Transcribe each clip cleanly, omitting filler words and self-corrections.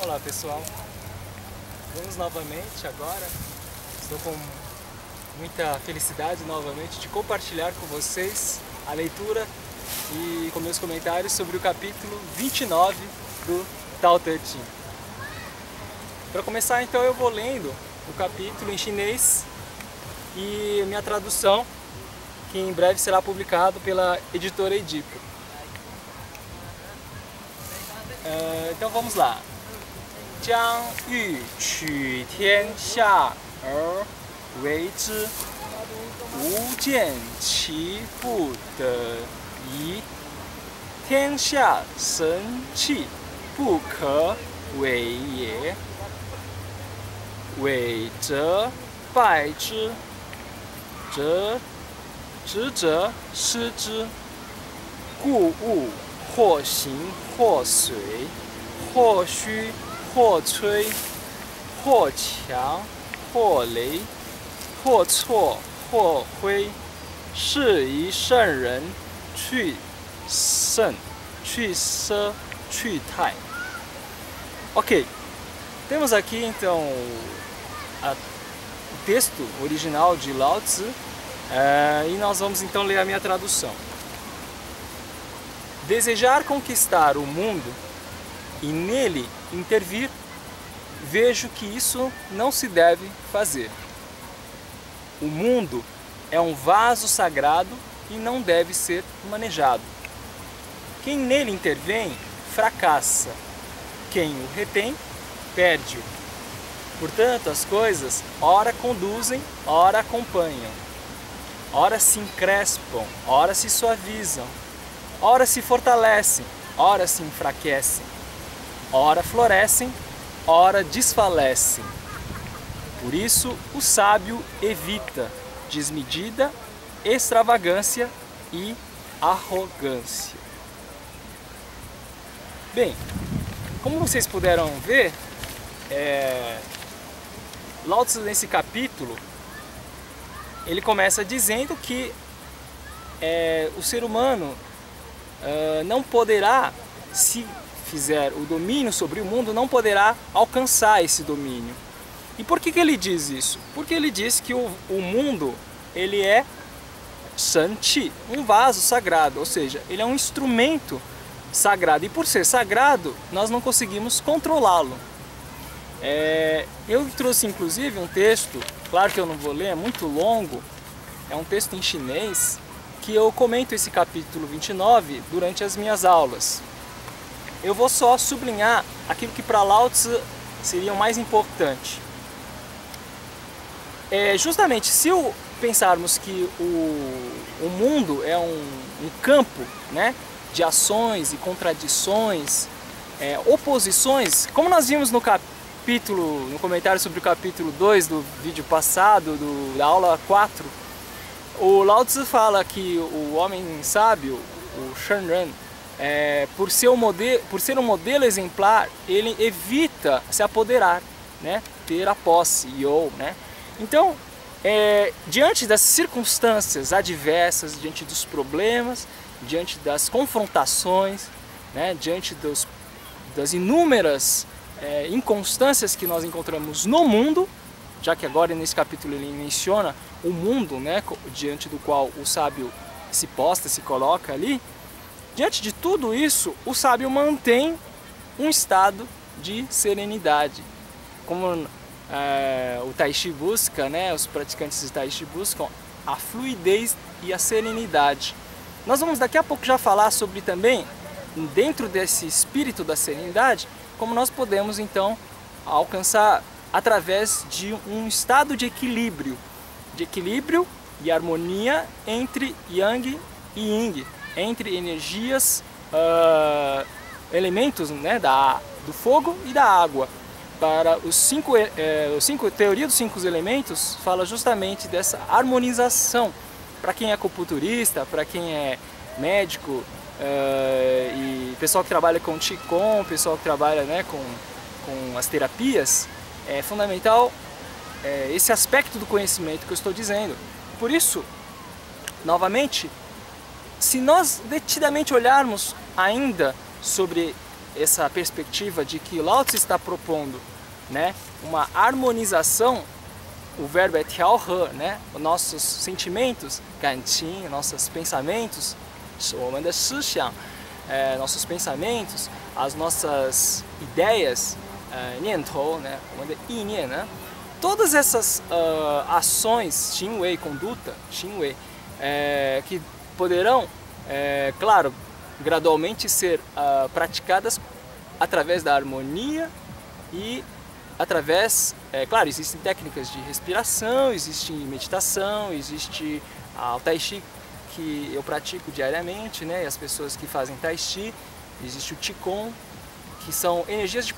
Olá pessoal, vamos novamente agora, estou com muita felicidade novamente de compartilhar com vocês a leitura e com meus comentários sobre o capítulo 29 do Tao Te Ching. Para começar então eu vou lendo o capítulo em chinês e minha tradução, que em breve será publicado pela editora Edipo. Então vamos lá. 将欲取天下而为之，吾见其不得已。天下神器，不可为也。伪则败之，执则失之。故物或行或随，或虚或摧，或强或雷，或挫或挥，是以圣人去圣、去奢、去泰。Ok, temos aqui então o texto original de Lao Tzu e nós vamos então ler a minha tradução. Desejar conquistar o mundo e nele intervir, vejo que isso não se deve fazer. O mundo é um vaso sagrado e não deve ser manejado. Quem nele intervém, fracassa. Quem o retém, perde-o. Portanto, as coisas ora conduzem, ora acompanham. Ora se encrespam, ora se suavizam. Ora se fortalecem, ora se enfraquecem. Ora florescem, ora desfalecem. Por isso, o sábio evita desmedida, extravagância e arrogância. Bem, como vocês puderam ver, Lao Tzu nesse capítulo, ele começa dizendo que o ser humano não poderá, se fizer o domínio sobre o mundo, não poderá alcançar esse domínio. E por que ele diz isso? Porque ele diz que o mundo ele é Shanqi, um vaso sagrado, ou seja, ele é um instrumento sagrado. E por ser sagrado, nós não conseguimos controlá-lo. Eu trouxe inclusive um texto, claro que eu não vou ler, é muito longo, é um texto em chinês, que eu comento esse capítulo 29 durante as minhas aulas. Eu vou só sublinhar aquilo que para Lao Tzu seria o mais importante. Justamente, se pensarmos que o mundo é um campo, né, de ações e contradições, oposições, como nós vimos no comentário sobre o capítulo 2 do vídeo passado, da aula 4, o Lao Tzu fala que o homem sábio, o Shen Ren, por ser um modelo exemplar, ele evita se apoderar, né? Ter a posse, né? Então, diante das circunstâncias adversas, diante dos problemas, diante das confrontações, né? Diante das inúmeras inconstâncias que nós encontramos no mundo, já que agora nesse capítulo ele menciona o mundo, né? Diante do qual o sábio se posta, se coloca ali. Diante de tudo isso, o sábio mantém um estado de serenidade. Como o Tai Chi busca, né, os praticantes de Tai Chi buscam a fluidez e a serenidade. Nós vamos daqui a pouco já falar sobre também, dentro desse espírito da serenidade, como nós podemos então alcançar através de um estado de equilíbrio e harmonia entre Yang e Yin, entre energias, elementos, né, do fogo e da água. Para teoria dos 5 elementos fala justamente dessa harmonização. Para quem é acupunturista, para quem é médico e pessoal que trabalha com Qigong, pessoal que trabalha, né, com as terapias, é fundamental esse aspecto do conhecimento que eu estou dizendo. Por isso, novamente, se nós detidamente olharmos ainda sobre essa perspectiva de que Lao Tzu está propondo, né, uma harmonização, o verbo é tiaohe, né, os nossos sentimentos, ganqing, nossos pensamentos, nossos pensamentos, as nossas ideias, niantou, né, né, todas essas ações, xingwei, conduta, xingwei, que poderão, claro, gradualmente ser praticadas através da harmonia e através, claro, existem técnicas de respiração, existe meditação, existe o Tai Chi que eu pratico diariamente, né, e as pessoas que fazem Tai Chi, existe o Qigong, que são energias de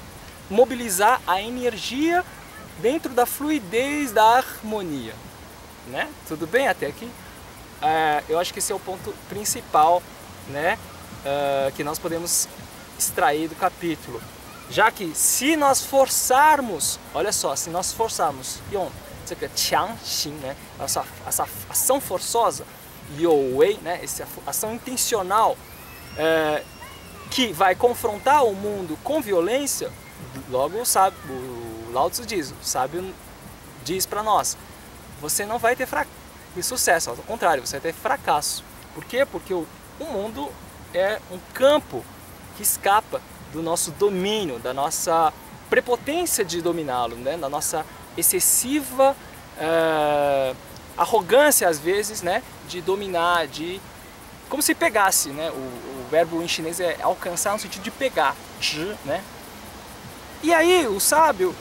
mobilizar a energia dentro da fluidez da harmonia, né? Tudo bem até aqui? Eu acho que esse é o ponto principal, né, que nós podemos extrair do capítulo. Já que se nós forçarmos, olha só, se nós forçarmos, né, essa ação forçosa, youwei, né, essa ação intencional, que vai confrontar o mundo com violência, logo o Lao Tzu diz, o sábio diz para nós, você não vai ter sucesso, ao contrário, você vai ter fracasso. Por quê? Porque o mundo é um campo que escapa do nosso domínio, da nossa prepotência de dominá-lo, né? Da nossa excessiva arrogância, às vezes, né? De dominar, como se pegasse, né? O verbo em chinês é alcançar no sentido de pegar, né? E aí o sábio,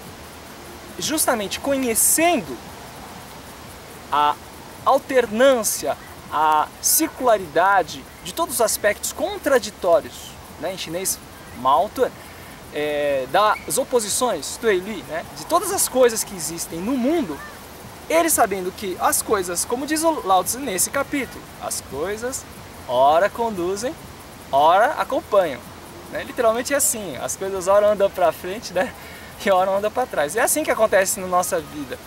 justamente conhecendo a alternância, a circularidade de todos os aspectos contraditórios, né, em chinês, Maotuan, das oposições, Tueli, né, de todas as coisas que existem no mundo, ele sabendo que as coisas, como diz o Lao Tzu nesse capítulo, as coisas ora conduzem, ora acompanham. Né? Literalmente é assim, as coisas ora andam para frente, né, e ora andam para trás. É assim que acontece na nossa vida.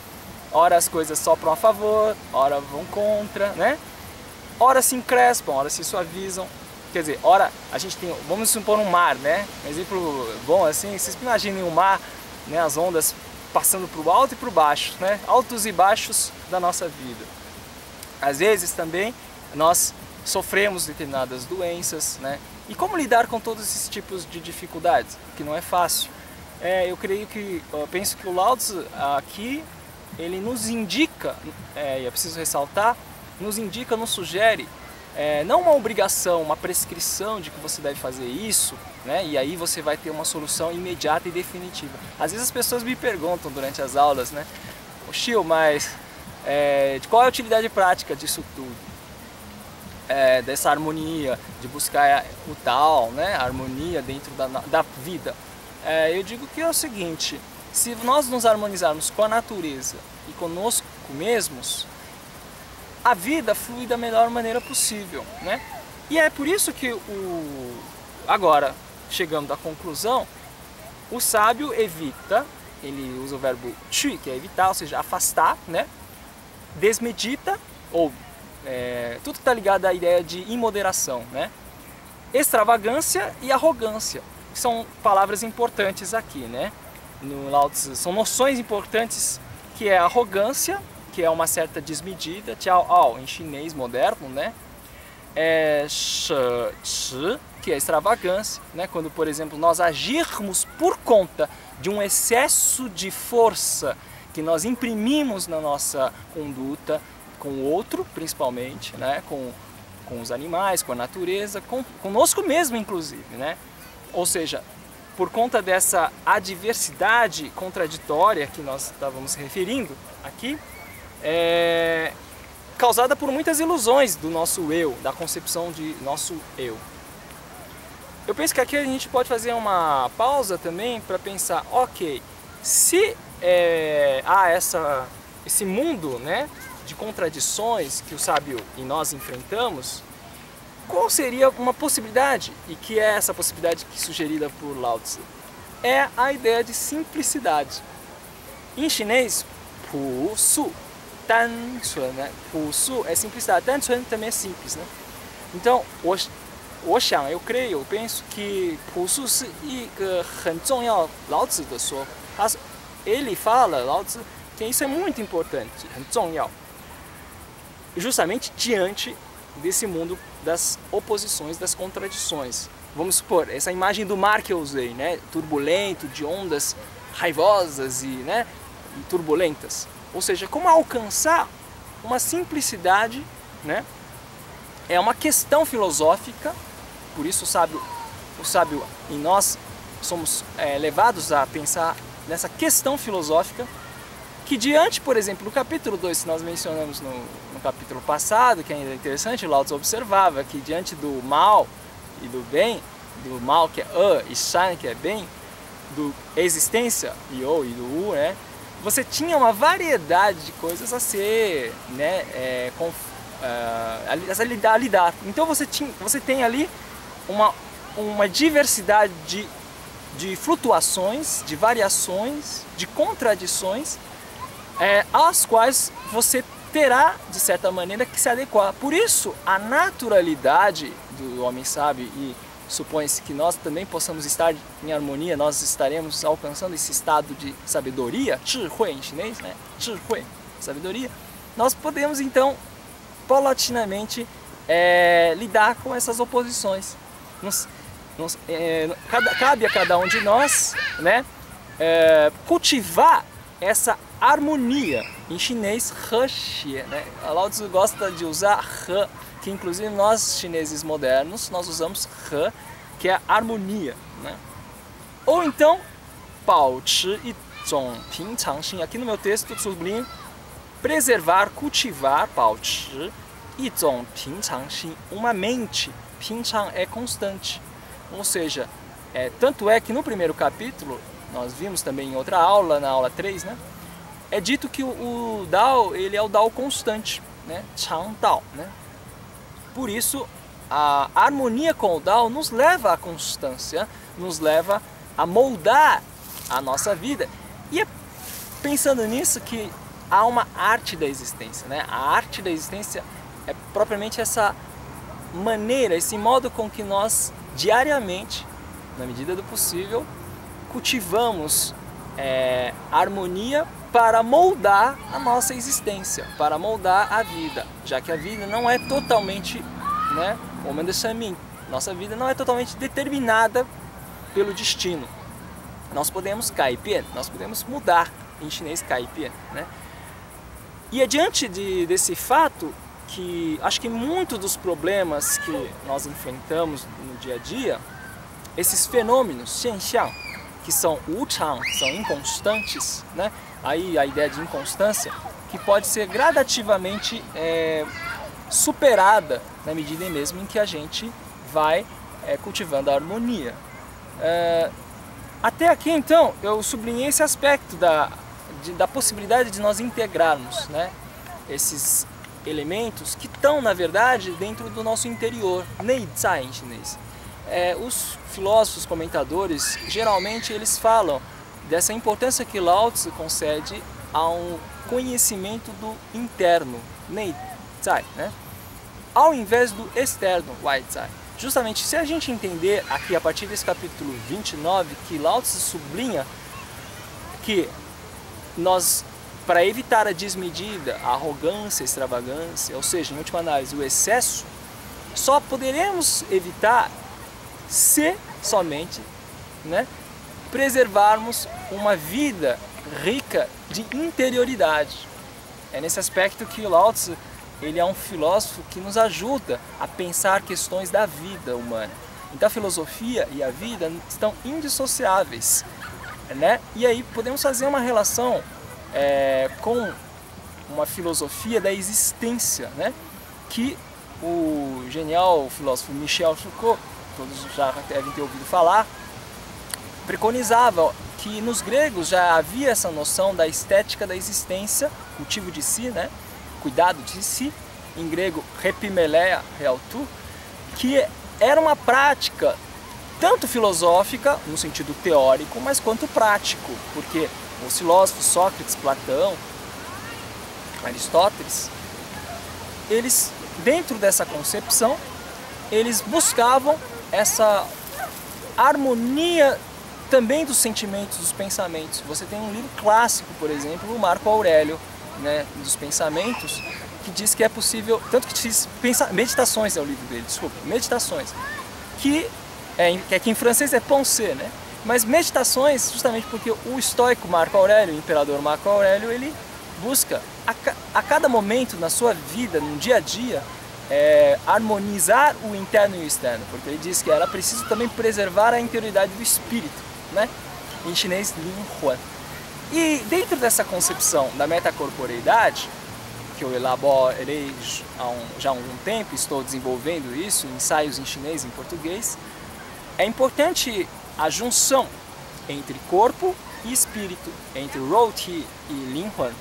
Ora as coisas sopram a favor, ora vão contra, né? Ora se encrespam, ora se suavizam. Quer dizer, ora a gente tem, vamos supor um mar, né? Um exemplo bom assim, vocês imaginem o mar, né? As ondas passando para o alto e para o baixo, né? Altos e baixos da nossa vida. Às vezes também nós sofremos determinadas doenças, né? E como lidar com todos esses tipos de dificuldades? Que não é fácil. Eu penso que o Lao Tzu aqui ele nos indica, e é preciso ressaltar, nos indica, nos sugere, não uma obrigação, uma prescrição de que você deve fazer isso, né, e aí você vai ter uma solução imediata e definitiva. Às vezes as pessoas me perguntam durante as aulas, né, Shio, mas qual é a utilidade prática disso tudo? Dessa harmonia, de buscar o Tao, né, a harmonia dentro da vida. Eu digo que é o seguinte, se nós nos harmonizarmos com a natureza e conosco mesmos, a vida flui da melhor maneira possível, né? E é por isso que agora, chegando à conclusão, o sábio evita, ele usa o verbo qu, que é evitar, ou seja, afastar, né? Desmedita, ou tudo está ligado à ideia de imoderação, né? Extravagância e arrogância, que são palavras importantes aqui, né? No Lao Tzu, são noções importantes, que é a arrogância, que é uma certa desmedida, tiao, em chinês moderno, né? Shi, que é extravagância, né? Quando, por exemplo, nós agirmos por conta de um excesso de força que nós imprimimos na nossa conduta com o outro, principalmente, né? Com os animais, com a natureza, conosco mesmo, inclusive, né? Ou seja, por conta dessa adversidade contraditória que nós estávamos referindo aqui, causada por muitas ilusões do nosso eu, da concepção de nosso eu. Eu penso que aqui a gente pode fazer uma pausa também para pensar, ok, se há esse mundo, né, de contradições que o sábio e nós enfrentamos, qual seria uma possibilidade? E que é essa possibilidade que é sugerida por Lao Tzu? É a ideia de simplicidade. Em chinês, Pu Su, Tan Chuan, né? Pu Su é simplicidade, Tan Chuan também é simples, né? Então, 我想, eu creio, eu penso que 朴素是一个很重要老子的说法. Ele fala, Lao Tzu, que isso é muito importante, 很重要, justamente diante desse mundo das oposições, das contradições. Vamos supor, essa imagem do mar que eu usei, né? Turbulento, de ondas raivosas e, né? E turbulentas. Ou seja, como alcançar uma simplicidade, né? É uma questão filosófica, por isso o sábio em nós somos levados a pensar nessa questão filosófica, que diante, por exemplo, do capítulo 2, que nós mencionamos no capítulo passado, que ainda é interessante, Lao Tzu observava que diante do mal e do bem, do mal que é e shan que é bem, do existência, Yo e do U, né, você tinha uma variedade de coisas a ser, né, a lidar. Então você tem ali uma diversidade de flutuações, de variações, de contradições, às quais você terá, de certa maneira, que se adequar. Por isso, a naturalidade do homem sábio, e supõe-se que nós também possamos estar em harmonia, nós estaremos alcançando esse estado de sabedoria, 智慧 em chinês, né? 智慧, sabedoria, nós podemos então, paulatinamente, lidar com essas oposições. Cabe a cada um de nós, né, cultivar essa harmonia, em chinês, he xie, né? A Lao Tzu gosta de usar he, que inclusive nós chineses modernos, nós usamos he, que é harmonia, né? Ou então, 保持一种平常心, aqui no meu texto sublinho, preservar, cultivar, 保持一种平常心, uma mente, 平常 é constante, ou seja, tanto é que no primeiro capítulo, nós vimos também em outra aula, na aula 3, né? É dito que o Dao, ele é o Dao constante, né? Chang Dao, né? Por isso, a harmonia com o Dao nos leva à constância, nos leva a moldar a nossa vida. E é pensando nisso que há uma arte da existência, né? A arte da existência é propriamente essa maneira, esse modo com que nós diariamente, na medida do possível, cultivamos harmonia para moldar a nossa existência, para moldar a vida, já que a vida não é totalmente, né, nossa vida não é totalmente determinada pelo destino. Nós podemos caipian, nós podemos mudar, em chinês caipian, né? E é diante desse fato que acho que muitos dos problemas que nós enfrentamos no dia a dia, esses fenômenos, 现象, que são 无常, são inconstantes, né? Aí a ideia de inconstância, que pode ser gradativamente superada na medida mesmo em que a gente vai cultivando a harmonia. Até aqui então eu sublinhei esse aspecto da possibilidade de nós integrarmos, né, esses elementos que estão na verdade dentro do nosso interior, 内在 em chinês. Os filósofos, comentadores, geralmente eles falam dessa importância que Lao Tzu concede a um conhecimento do interno, 内在, né? Ao invés do externo, 外在. Justamente, se a gente entender aqui a partir desse capítulo 29, que Lao Tzu sublinha que nós, para evitar a desmedida, a arrogância, a extravagância, ou seja, em última análise, o excesso, só poderemos evitar se somente, né, preservarmos uma vida rica de interioridade. É nesse aspecto que o Lao Tzu, ele é um filósofo que nos ajuda a pensar questões da vida humana. Então a filosofia e a vida estão indissociáveis, né? E aí podemos fazer uma relação com uma filosofia da existência, né? Que o genial filósofo Michel Foucault, todos já devem ter ouvido falar, preconizava que nos gregos já havia essa noção da estética da existência, cultivo de si, né? Cuidado de si, em grego repimeleia realtu, que era uma prática tanto filosófica, no sentido teórico, mas quanto prático, porque os filósofos Sócrates, Platão, Aristóteles, eles, dentro dessa concepção, eles buscavam essa harmonia também dos sentimentos, dos pensamentos. Você tem um livro clássico, por exemplo, o Marco Aurélio, né, dos pensamentos, que diz que é possível, tanto que diz meditações é o livro dele, desculpa, meditações, que aqui em francês é pensée, né? Mas meditações, justamente porque o estoico Marco Aurélio, o imperador Marco Aurélio, ele busca a cada momento na sua vida, no dia a dia, harmonizar o interno e o externo, porque ele diz que era preciso também preservar a interioridade do espírito, né? Em chinês, Lin Huan. E dentro dessa concepção da metacorporeidade, que eu elaborei já há algum tempo, estou desenvolvendo isso, ensaios em chinês e em português, é importante a junção entre corpo e espírito, entre Rou Ti e Lin Huan.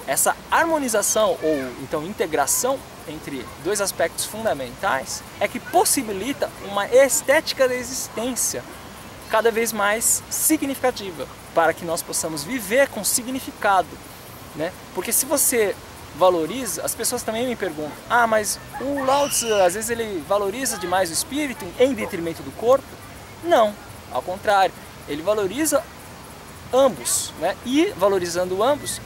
Essa harmonização ou então integração entre dois aspectos fundamentais é que possibilita uma estética da existência cada vez mais significativa, para que nós possamos viver com significado, né? Porque se você valoriza, as pessoas também me perguntam, mas o Lao Tzu, às vezes ele valoriza demais o espírito em detrimento do corpo? Não, ao contrário, ele valoriza ambos, né? E valorizando ambos,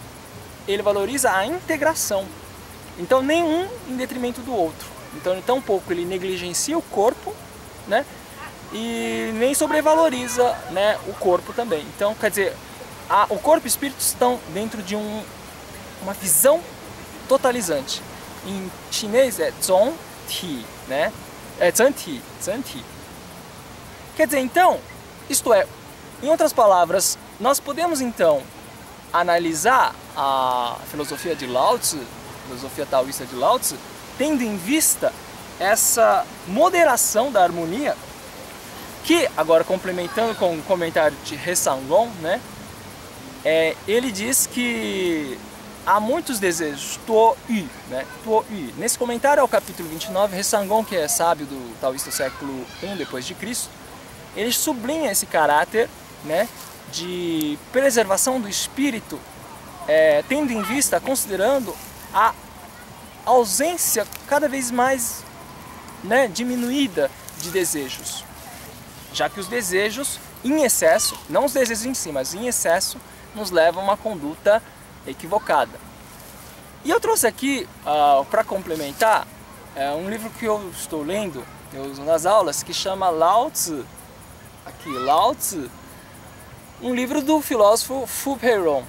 ele valoriza a integração. Então nenhum em detrimento do outro. Então tampouco ele negligencia o corpo, né? E nem sobrevaloriza, né, o corpo também. Então, quer dizer, o corpo e o espírito estão dentro de uma visão totalizante. Em chinês é Zhong Ti, né? É Zhen Ti. Quer dizer, então, isto é, em outras palavras, nós podemos então analisar a filosofia de Lao Tzu, filosofia taoísta de Lao Tzu, tendo em vista essa moderação da harmonia, que, agora complementando com o comentário de He Sangong, né, ele diz que há muitos desejos, Tuo Yu, né, Tuo Yu. Nesse comentário ao capítulo 29, He Sangong, que é sábio do taoísta do século I depois de Cristo, ele sublinha esse caráter, né, de preservação do espírito, tendo em vista, considerando a ausência cada vez mais, né, diminuída de desejos, já que os desejos em excesso, não os desejos em si, mas em excesso, nos levam a uma conduta equivocada. E eu trouxe aqui, para complementar, um livro que eu estou lendo, eu uso nas aulas, que chama Lao Tzu, aqui, Lao Tzu, um livro do filósofo Fu Peirong.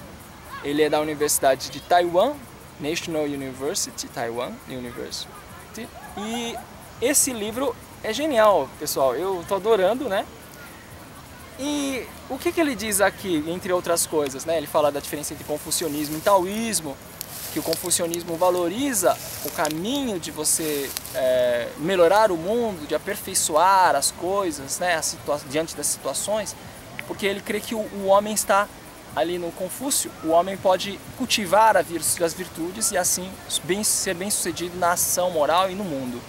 Ele é da Universidade de Taiwan, National University, Taiwan University. E esse livro é genial, pessoal. Eu estou adorando, né? E o que ele diz aqui, entre outras coisas, né? Ele fala da diferença entre confucionismo e taoísmo, que o confucionismo valoriza o caminho de você melhorar o mundo, de aperfeiçoar as coisas, né? Diante das situações, porque ele crê que o homem está ali no Confúcio, o homem pode cultivar as virtudes e assim ser bem sucedido na ação moral e no mundo.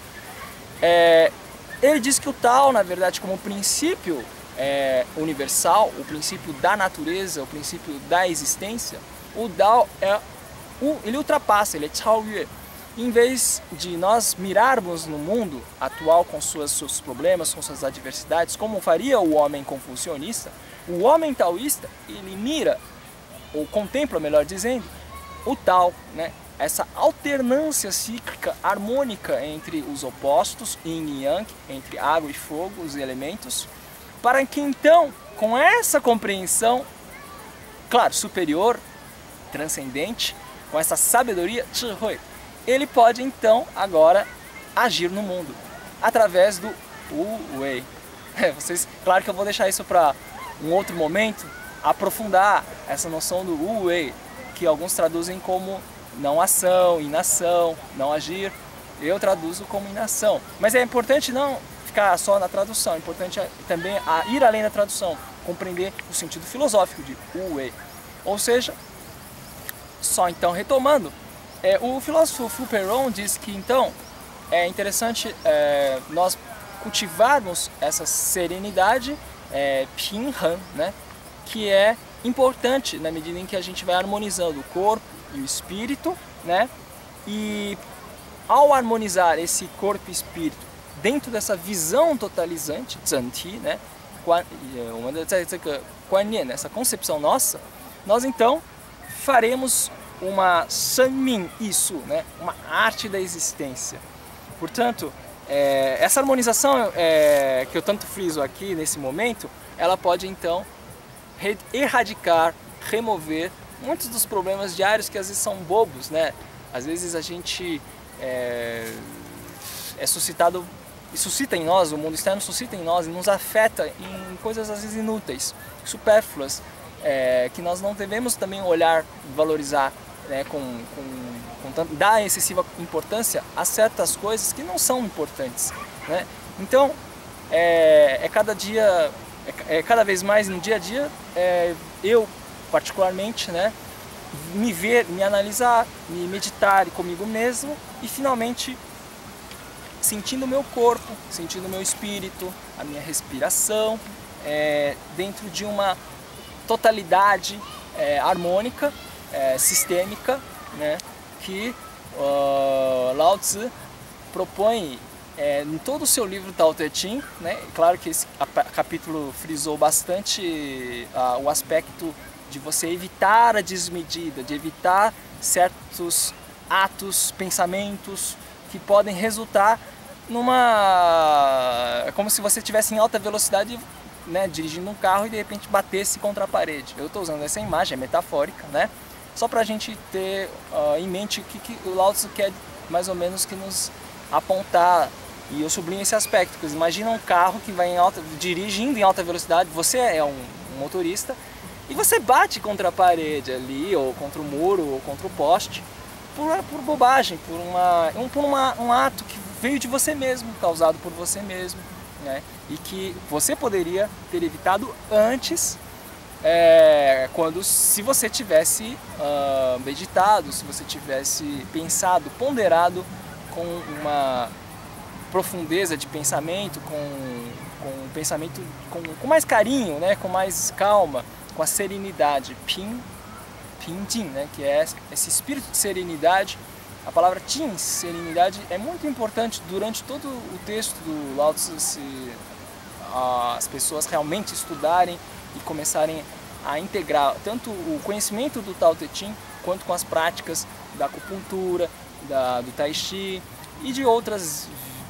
Ele diz que o Tao, na verdade, como princípio universal, o princípio da natureza, o princípio da existência, o Tao ele ultrapassa, ele é Chao Yue. Em vez de nós mirarmos no mundo atual com seus problemas, com suas adversidades, como faria o homem confucionista, o homem taoísta, ele mira, ou contempla, melhor dizendo, o Tao, né? Essa alternância cíclica, harmônica entre os opostos, yin e yang, entre água e fogo, os elementos, para que então, com essa compreensão, claro, superior, transcendente, com essa sabedoria, Zhihui, ele pode então agora agir no mundo através do Wu Wei. Claro que eu vou deixar isso para um outro momento, aprofundar essa noção do Wu Wei, que alguns traduzem como não ação, inação, não agir. Eu traduzo como inação. Mas é importante não ficar só na tradução, é importante também ir além da tradução, compreender o sentido filosófico de Wu Wei. Ou seja, só então retomando, o filósofo Fu Peirong diz que então é interessante nós cultivarmos essa serenidade, Ping-Han, né? Que é importante na medida em que a gente vai harmonizando o corpo e o espírito, né? E ao harmonizar esse corpo e espírito dentro dessa visão totalizante, 整体, né? Essa concepção nossa, nós então faremos uma 生命艺术, né? Uma arte da existência. Portanto, essa harmonização que eu tanto friso aqui nesse momento, ela pode então erradicar, remover muitos dos problemas diários que às vezes são bobos, né? Às vezes a gente suscita em nós, o mundo externo suscita em nós e nos afeta em coisas às vezes inúteis, supérfluas, que nós não devemos também olhar e valorizar, né, dar excessiva importância a certas coisas que não são importantes, né? Então, cada vez mais no dia a dia, eu particularmente, né, me ver, me analisar, me meditar comigo mesmo e finalmente sentindo o meu corpo, sentindo o meu espírito, a minha respiração, dentro de uma totalidade harmônica, sistêmica, né, que Lao Tzu propõe em todo o seu livro Tao Te Ching, né? Claro que esse capítulo frisou bastante o aspecto de você evitar a desmedida, de evitar certos atos, pensamentos que podem resultar como se você estivesse em alta velocidade, né, dirigindo um carro e de repente batesse contra a parede. Eu estou usando essa imagem, é metafórica, né? Só para a gente ter em mente o que o Lao Tzu quer mais ou menos que nos apontar. E eu sublinho esse aspecto, porque imagina um carro que vai dirigindo em alta velocidade, você é um motorista, e você bate contra a parede ali, ou contra o muro, ou contra o poste, por bobagem, por um ato que veio de você mesmo, causado por você mesmo, né? E que você poderia ter evitado antes, se você tivesse meditado, se você tivesse pensado, ponderado com uma profundeza de pensamento, com pensamento com mais carinho, né? Com mais calma, com a serenidade, Jing, né? Que é esse espírito de serenidade. A palavra Jing, serenidade, é muito importante durante todo o texto do Lao Tzu, se as pessoas realmente estudarem e começarem a integrar tanto o conhecimento do Tao Te Ching quanto com as práticas da acupuntura, do Tai Chi e de outras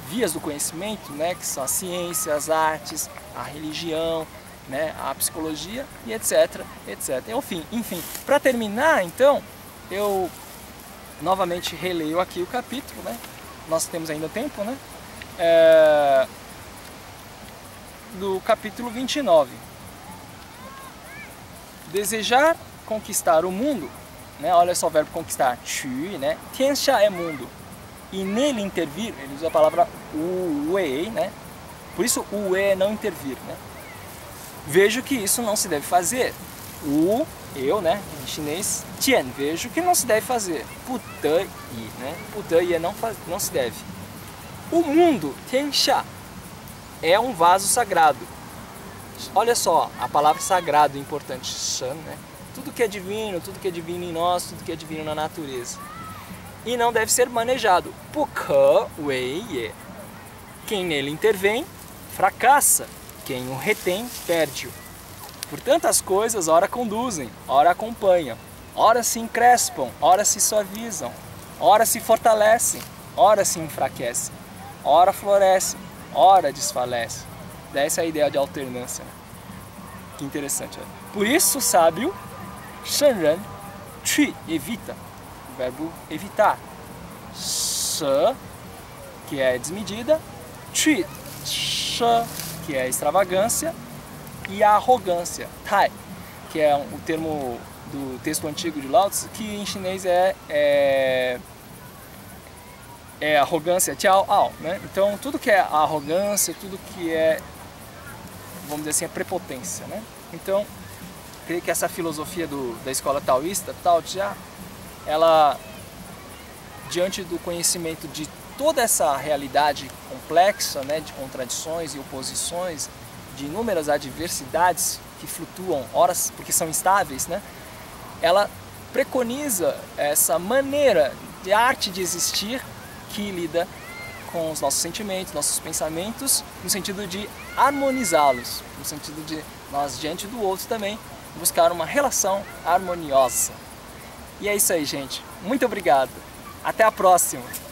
vias do conhecimento, né, que são a ciência, as artes, a religião, né, a psicologia e etc, etc. Enfim, para terminar, então, eu novamente releio aqui o capítulo, né? Nós temos ainda tempo, né? Do capítulo 29. Desejar conquistar o mundo, né? Olha só o verbo conquistar, Qu, né? Tianxia é mundo. E nele intervir, ele usa a palavra wei, né? Por isso o wei é não intervir, né? Vejo que isso não se deve fazer. Eu, né, em chinês, tian, vejo que não se deve fazer. Putai, né? Putai é não se deve. O mundo, tianxia, é um vaso sagrado. Olha só, a palavra sagrado é importante, shan, né? Tudo que é divino em nós, tudo que é divino na natureza. E não deve ser manejado. Puke wei ye. Quem nele intervém, fracassa. Quem o retém, perde-o. Portanto, as coisas ora conduzem, ora acompanham, ora se encrespam, ora se suavizam, ora se fortalecem, ora se enfraquecem, ora florescem, ora desfalecem. Essa é a ideia de alternância, né? Que interessante. Né? Por isso, o sábio, Shenren, Qu, evita, o verbo evitar. She, que é desmedida, Qu, She, que é extravagância, e a arrogância, Tai, que é o termo do texto antigo de Lao Tzu, que em chinês é arrogância, Jiao Ao, né? Então, tudo que é arrogância, tudo que é, vamos dizer assim, é prepotência, né? Então, creio que essa filosofia da escola taoísta, Tao Jia, ela, diante do conhecimento de toda essa realidade complexa, né, de contradições e oposições, de inúmeras adversidades que flutuam, horas porque são instáveis, né? Ela preconiza essa maneira de arte de existir que lida com os nossos sentimentos, nossos pensamentos, no sentido de harmonizá-los, no sentido de nós, diante do outro também, buscar uma relação harmoniosa. E é isso aí, gente. Muito obrigado. Até a próxima!